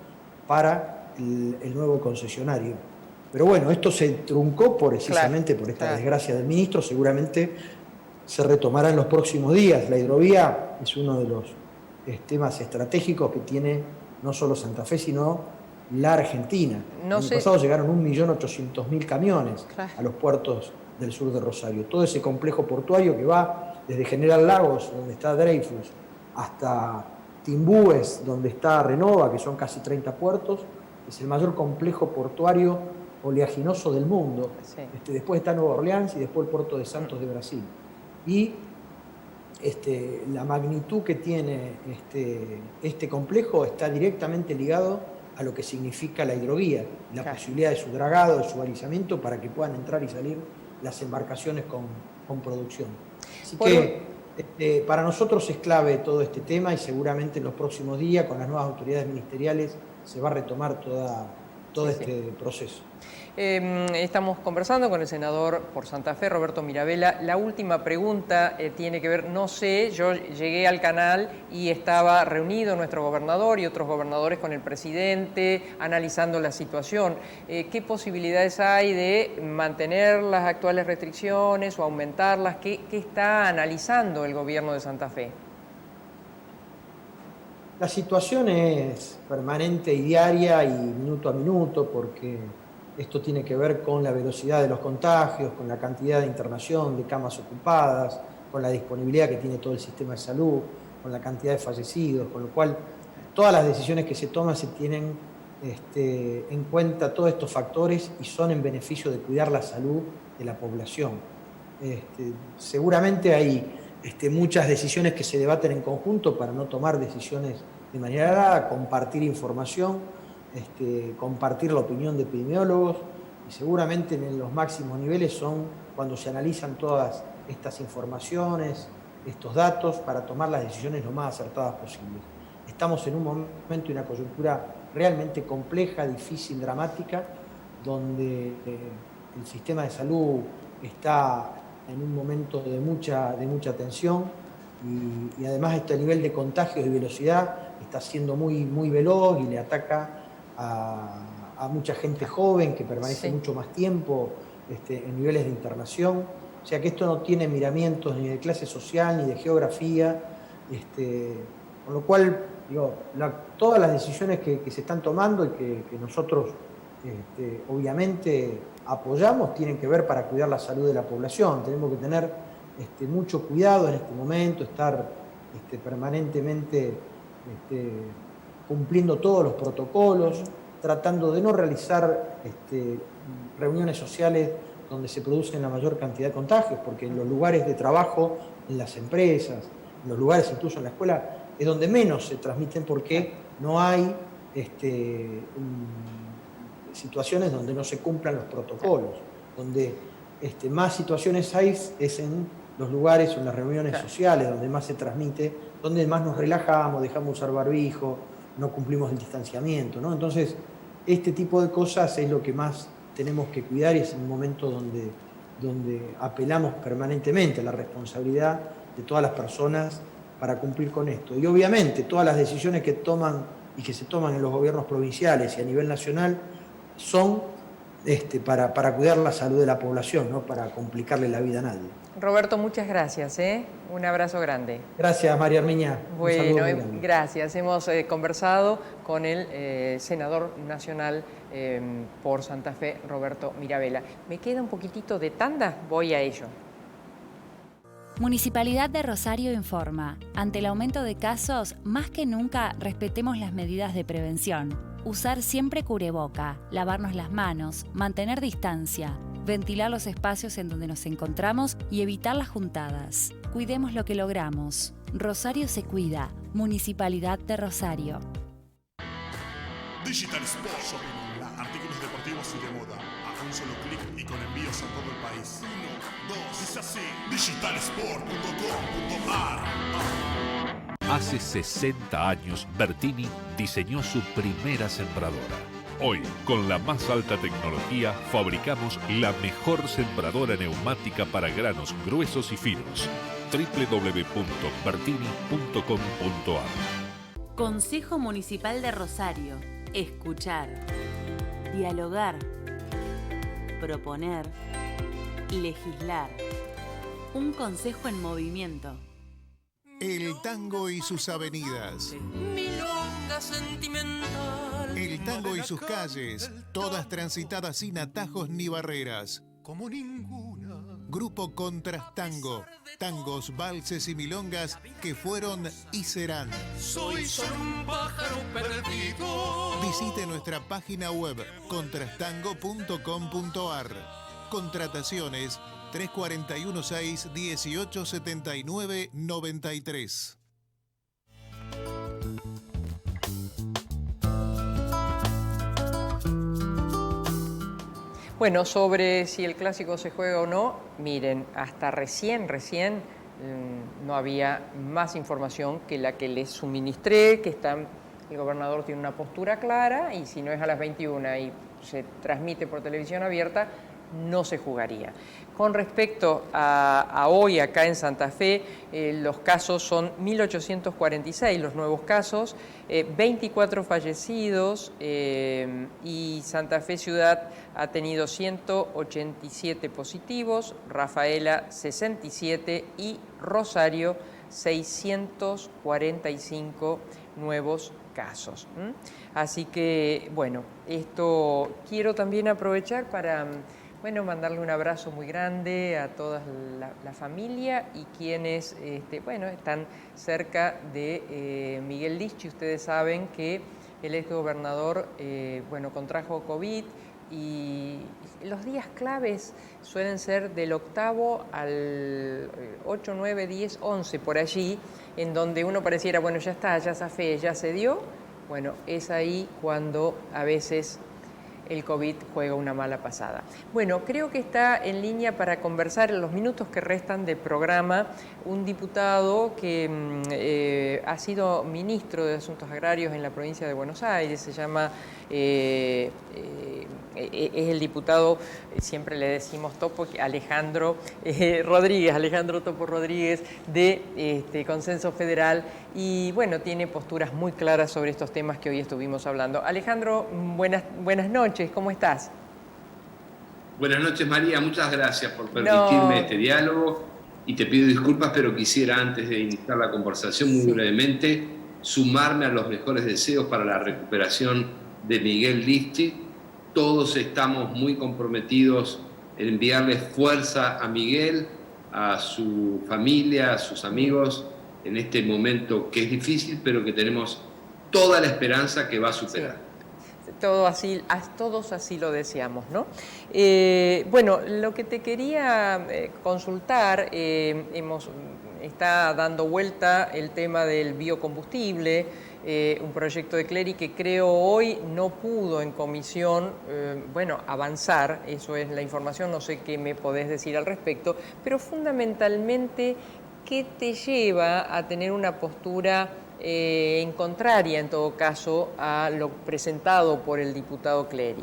para el nuevo concesionario. Pero bueno, esto se truncó precisamente por esta desgracia del ministro, seguramente se retomará en los próximos días. La hidrovía es uno de los temas estratégicos que tiene no solo Santa Fe, sino la Argentina. El año pasado llegaron 1.800.000 camiones a los puertos del sur de Rosario. Todo ese complejo portuario que va desde General Lagos, donde está Dreyfus, hasta Timbúes, donde está Renova, que son casi 30 puertos, es el mayor complejo portuario oleaginoso del mundo. Después está Nueva Orleans y después el puerto de Santos de Brasil. Y la magnitud que tiene este complejo está directamente ligado a lo que significa la hidrovía, la posibilidad de su dragado, de su balizamiento, para que puedan entrar y salir las embarcaciones con producción. Así que para nosotros es clave todo este tema y seguramente en los próximos días, con las nuevas autoridades ministeriales, se va a retomar todo este proceso. Estamos conversando con el senador por Santa Fe, Roberto Mirabella. La última pregunta tiene que ver, no sé, yo llegué al canal y estaba reunido nuestro gobernador y otros gobernadores con el presidente analizando la situación. ¿Qué posibilidades hay de mantener las actuales restricciones o aumentarlas? ¿Qué está analizando el gobierno de Santa Fe? La situación es permanente y diaria y minuto a minuto porque esto tiene que ver con la velocidad de los contagios, con la cantidad de internación, de camas ocupadas, con la disponibilidad que tiene todo el sistema de salud, con la cantidad de fallecidos, con lo cual todas las decisiones que se toman se tienen en cuenta todos estos factores y son en beneficio de cuidar la salud de la población. Seguramente hay muchas decisiones que se debaten en conjunto para no tomar decisiones de manera errada, compartir información, compartir la opinión de epidemiólogos y seguramente en los máximos niveles son cuando se analizan todas estas informaciones, estos datos para tomar las decisiones lo más acertadas posibles. Estamos en un momento y una coyuntura realmente compleja, difícil, dramática, donde el sistema de salud está en un momento de mucha tensión y además este nivel de contagios y velocidad está siendo muy veloz y le ataca a mucha gente joven que permanece mucho más tiempo en niveles de internación. O sea que esto no tiene miramientos ni de clase social ni de geografía, con lo cual todas las decisiones que se están tomando y que nosotros obviamente apoyamos tienen que ver para cuidar la salud de la población. Tenemos que tener mucho cuidado en este momento, estar permanentemente cumpliendo todos los protocolos, tratando de no realizar reuniones sociales donde se producen la mayor cantidad de contagios, porque en los lugares de trabajo, en las empresas, en los lugares incluso en la escuela, es donde menos se transmiten porque no hay situaciones donde no se cumplan los protocolos, donde más situaciones hay es en los lugares o en las reuniones sociales, donde más se transmite, donde más nos relajamos, dejamos usar barbijo, no cumplimos el distanciamiento, ¿no? Entonces, este tipo de cosas es lo que más tenemos que cuidar y es un momento donde apelamos permanentemente a la responsabilidad de todas las personas para cumplir con esto. Y obviamente todas las decisiones que toman y que se toman en los gobiernos provinciales y a nivel nacional son para cuidar la salud de la población, no para complicarle la vida a nadie. Roberto, muchas gracias. Un abrazo grande. Gracias, María Armiña. Bueno, gracias. Hemos conversado con el senador nacional por Santa Fe, Roberto Mirabella. Me queda un poquitito de tanda, voy a ello. Municipalidad de Rosario informa. Ante el aumento de casos, más que nunca respetemos las medidas de prevención. Usar siempre cubreboca, lavarnos las manos, mantener distancia, ventilar los espacios en donde nos encontramos y evitar las juntadas. Cuidemos lo que logramos. Rosario se cuida. Municipalidad de Rosario. Digital Sport Shopping. Artículos deportivos y de moda. A un solo clic y con envíos a todo el país. 1, 2, es así. Digitalsport.com.ar. Hace 60 años, Bertini diseñó su primera sembradora. Hoy, con la más alta tecnología, fabricamos la mejor sembradora neumática para granos gruesos y finos. www.bertini.com.ar. Consejo Municipal de Rosario. Escuchar, dialogar, proponer, legislar. Un consejo en movimiento. El tango y sus avenidas. Milonga sentimental. El tango y sus calles, todas transitadas sin atajos ni barreras. Como ninguna. Grupo Contrastango. Tangos, valses y milongas que fueron y serán. Soy solo un pájaro perdido. Visite nuestra página web contrastango.com.ar. Contrataciones 341-6-1879-93. Bueno, sobre si el clásico se juega o no, miren, hasta recién no había más información que la que les suministré, que el gobernador tiene una postura clara y si no es a las 21 y se transmite por televisión abierta, no se jugaría. Con respecto a hoy acá en Santa Fe, los casos son 1.846, los nuevos casos, 24 fallecidos y Santa Fe Ciudad ha tenido 187 positivos, Rafaela 67 y Rosario 645 nuevos casos. Así que, bueno, esto quiero también aprovechar para mandarle un abrazo muy grande a toda la familia y quienes están cerca de Miguel Lischy. Ustedes saben que el exgobernador contrajo COVID y los días claves suelen ser del 8º al 8, 9, 10, 11, por allí, en donde uno pareciera, ya está, ya zafé, ya se dio. Bueno, es ahí cuando a veces el COVID juega una mala pasada. Bueno, creo que está en línea para conversar en los minutos que restan de programa un diputado que ha sido ministro de Asuntos Agrarios en la provincia de Buenos Aires, se llama, es el diputado, siempre le decimos Topo, Alejandro Rodríguez, Alejandro Topo Rodríguez de Consenso Federal y tiene posturas muy claras sobre estos temas que hoy estuvimos hablando. Alejandro, buenas noches, ¿cómo estás? Buenas noches, María, muchas gracias por permitirme este diálogo y te pido disculpas, pero quisiera antes de iniciar la conversación muy brevemente sumarme a los mejores deseos para la recuperación de Miguel Lischy. Todos estamos muy comprometidos en enviarle fuerza a Miguel, a su familia, a sus amigos, en este momento que es difícil, pero que tenemos toda la esperanza que va a superar. Sí. Todos así lo deseamos, ¿no? Bueno, lo que te quería consultar, está dando vuelta el tema del biocombustible, un proyecto de Clery que creo hoy no pudo en comisión, avanzar, eso es la información, no sé qué me podés decir al respecto, pero fundamentalmente, ¿qué te lleva a tener una postura en contraria, en todo caso, a lo presentado por el diputado Clery?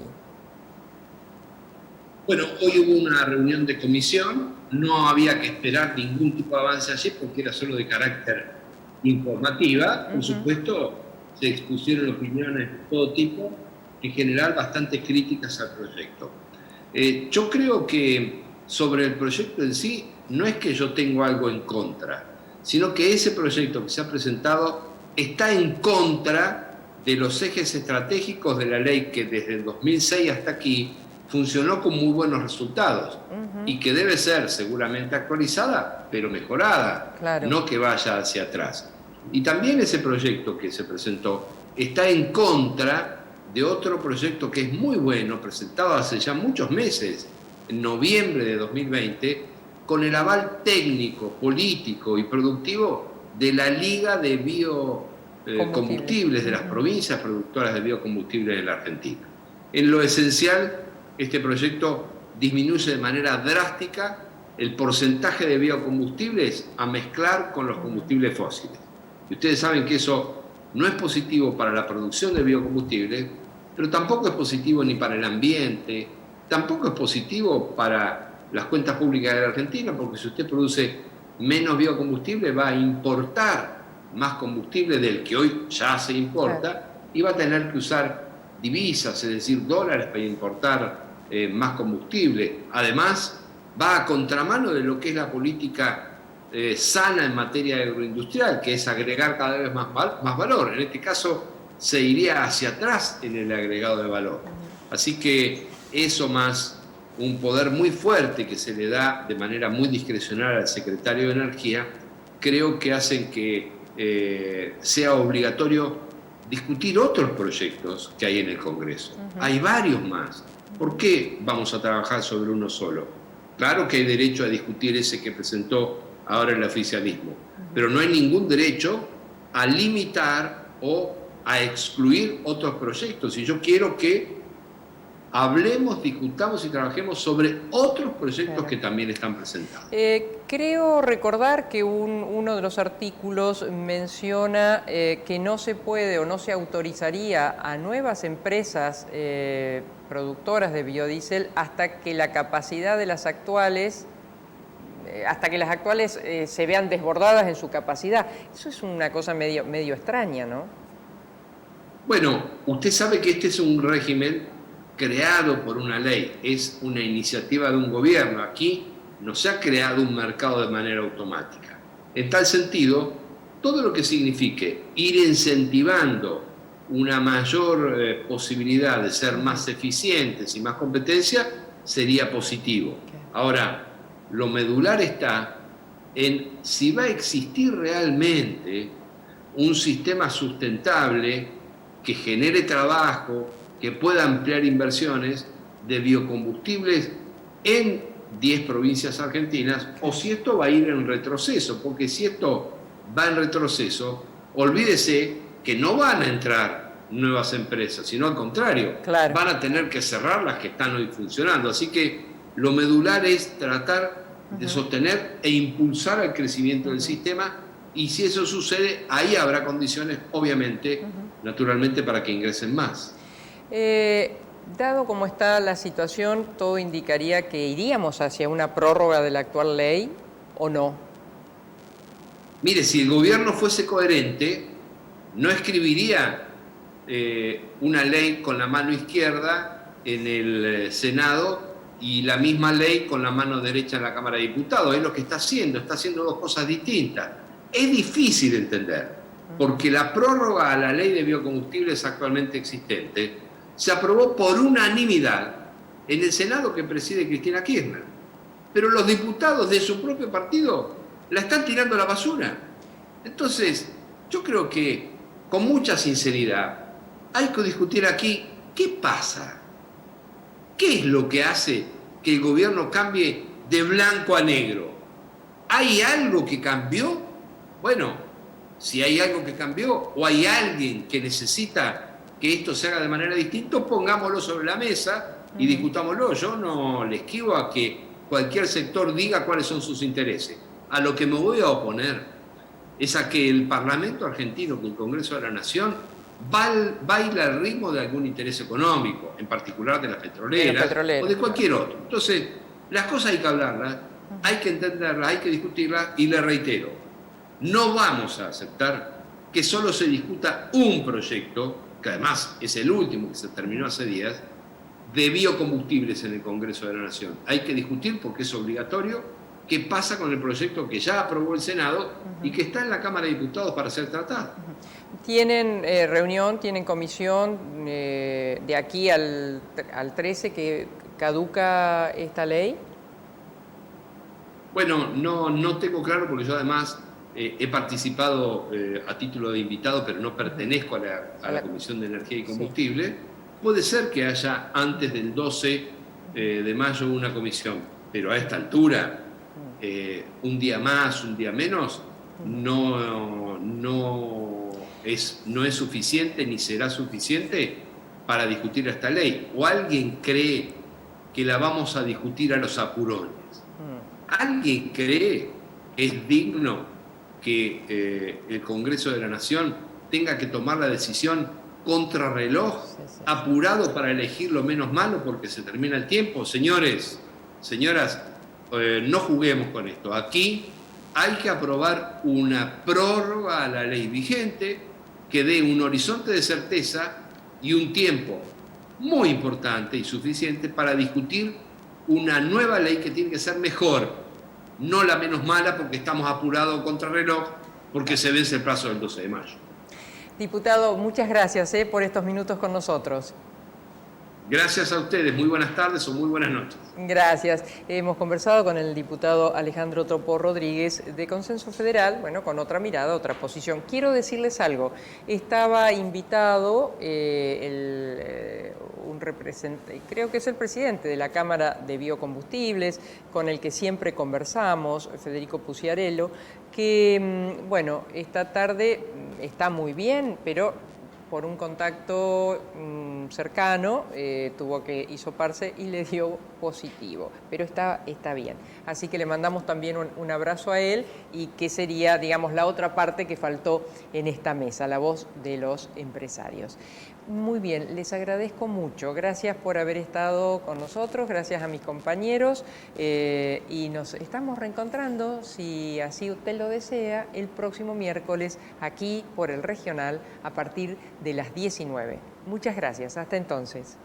Bueno, hoy hubo una reunión de comisión, no había que esperar ningún tipo de avance allí porque era solo de carácter informativa. Por supuesto, se expusieron opiniones de todo tipo, en general bastante críticas al proyecto. Yo creo que sobre el proyecto en sí, no es que yo tengo algo en contra, sino que ese proyecto que se ha presentado está en contra de los ejes estratégicos de la ley que desde el 2006 hasta aquí funcionó con muy buenos resultados y que debe ser seguramente actualizada, pero mejorada, no que vaya hacia atrás. Y también ese proyecto que se presentó está en contra de otro proyecto que es muy bueno, presentado hace ya muchos meses, en noviembre de 2020, con el aval técnico, político y productivo de la Liga de Biocombustibles de las provincias productoras de biocombustibles de la Argentina. En lo esencial, este proyecto disminuye de manera drástica el porcentaje de biocombustibles a mezclar con los combustibles fósiles. Y ustedes saben que eso no es positivo para la producción de biocombustibles, pero tampoco es positivo ni para el ambiente, tampoco es positivo para las cuentas públicas de la Argentina, porque si usted produce menos biocombustible va a importar más combustible del que hoy ya se importa y va a tener que usar divisas, es decir, dólares para importar más combustible. Además, va a contramano de lo que es la política sana en materia agroindustrial, que es agregar cada vez más valor. En este caso, se iría hacia atrás en el agregado de valor. Así que eso más un poder muy fuerte que se le da de manera muy discrecional al secretario de Energía, creo que hacen que sea obligatorio discutir otros proyectos que hay en el Congreso. Hay varios más. ¿Por qué vamos a trabajar sobre uno solo? Claro que hay derecho a discutir ese que presentó ahora el oficialismo, pero no hay ningún derecho a limitar o a excluir otros proyectos. Y yo quiero que hablemos, discutamos y trabajemos sobre otros proyectos que también están presentados. Creo recordar que uno de los artículos menciona que no se puede o no se autorizaría a nuevas empresas productoras de biodiesel hasta que la capacidad de las actuales, se vean desbordadas en su capacidad. Eso es una cosa medio extraña, ¿no? Bueno, usted sabe que este es un régimen creado por una ley, es una iniciativa de un gobierno. Aquí no se ha creado un mercado de manera automática. En tal sentido, todo lo que signifique ir incentivando una mayor posibilidad de ser más eficientes y más competencia sería positivo. Ahora, lo medular está en si va a existir realmente un sistema sustentable que genere trabajo, que pueda ampliar inversiones de biocombustibles en 10 provincias argentinas, o si esto va a ir en retroceso, porque si esto va en retroceso, olvídese que no van a entrar nuevas empresas, sino al contrario, van a tener que cerrar las que están hoy funcionando. Así que lo medular es tratar de sostener e impulsar el crecimiento del sistema, y si eso sucede, ahí habrá condiciones, obviamente, naturalmente, para que ingresen más. Dado como está la situación, todo indicaría que iríamos hacia una prórroga de la actual ley, ¿o no? Mire, si el gobierno fuese coherente, no escribiría una ley con la mano izquierda en el Senado y la misma ley con la mano derecha en la Cámara de Diputados. Es lo que está haciendo dos cosas distintas. Es difícil entender, porque la prórroga a la ley de biocombustibles actualmente existente se aprobó por unanimidad en el Senado que preside Cristina Kirchner. Pero los diputados de su propio partido la están tirando a la basura. Entonces, yo creo que con mucha sinceridad hay que discutir aquí ¿qué pasa? ¿Qué es lo que hace que el gobierno cambie de blanco a negro? ¿Hay algo que cambió? Bueno, si hay algo que cambió o hay alguien que necesita que esto se haga de manera distinta, pongámoslo sobre la mesa y discutámoslo. Yo no le esquivo a que cualquier sector diga cuáles son sus intereses. A lo que me voy a oponer es a que el Parlamento argentino, que el Congreso de la Nación, baila al ritmo de algún interés económico, en particular de las petroleras o de cualquier otro. Entonces, las cosas hay que hablarlas, hay que entenderlas, hay que discutirlas, y le reitero, no vamos a aceptar que solo se discuta un proyecto, que además es el último que se terminó hace días, de biocombustibles en el Congreso de la Nación. Hay que discutir, porque es obligatorio, qué pasa con el proyecto que ya aprobó el Senado y que está en la Cámara de Diputados para ser tratado. ¿Tienen reunión, tienen comisión de aquí al 13 que caduca esta ley? Bueno, no tengo claro, porque yo además he participado a título de invitado, pero no pertenezco a la Comisión de Energía y Combustible. Sí. Puede ser que haya antes del 12 de mayo una comisión, pero a esta altura, un día más, un día menos, no es suficiente ni será suficiente para discutir esta ley. ¿O alguien cree que la vamos a discutir a los apurones? ¿Alguien cree que es digno que el Congreso de la Nación tenga que tomar la decisión contrarreloj, apurado para elegir lo menos malo porque se termina el tiempo? Señores, señoras, no juguemos con esto. Aquí hay que aprobar una prórroga a la ley vigente que dé un horizonte de certeza y un tiempo muy importante y suficiente para discutir una nueva ley que tiene que ser mejor, no la menos mala, porque estamos apurados contra reloj, porque se vence el plazo del 12 de mayo. Diputado, muchas gracias por estos minutos con nosotros. Gracias a ustedes, muy buenas tardes o muy buenas noches. Gracias. Hemos conversado con el diputado Alejandro Topor Rodríguez de Consenso Federal, bueno, con otra mirada, otra posición. Quiero decirles algo, estaba invitado un representante, creo que es el presidente de la Cámara de Biocombustibles, con el que siempre conversamos, Federico Puciarello, que, bueno, esta tarde está muy bien, pero por un contacto cercano, tuvo que hisoparse y le dio positivo, pero está bien. Así que le mandamos también un abrazo a él, y que sería, digamos, la otra parte que faltó en esta mesa, la voz de los empresarios. Muy bien, les agradezco mucho. Gracias por haber estado con nosotros, gracias a mis compañeros, y nos estamos reencontrando, si así usted lo desea, el próximo miércoles aquí por el Regional a partir de las 19. Muchas gracias. Hasta entonces.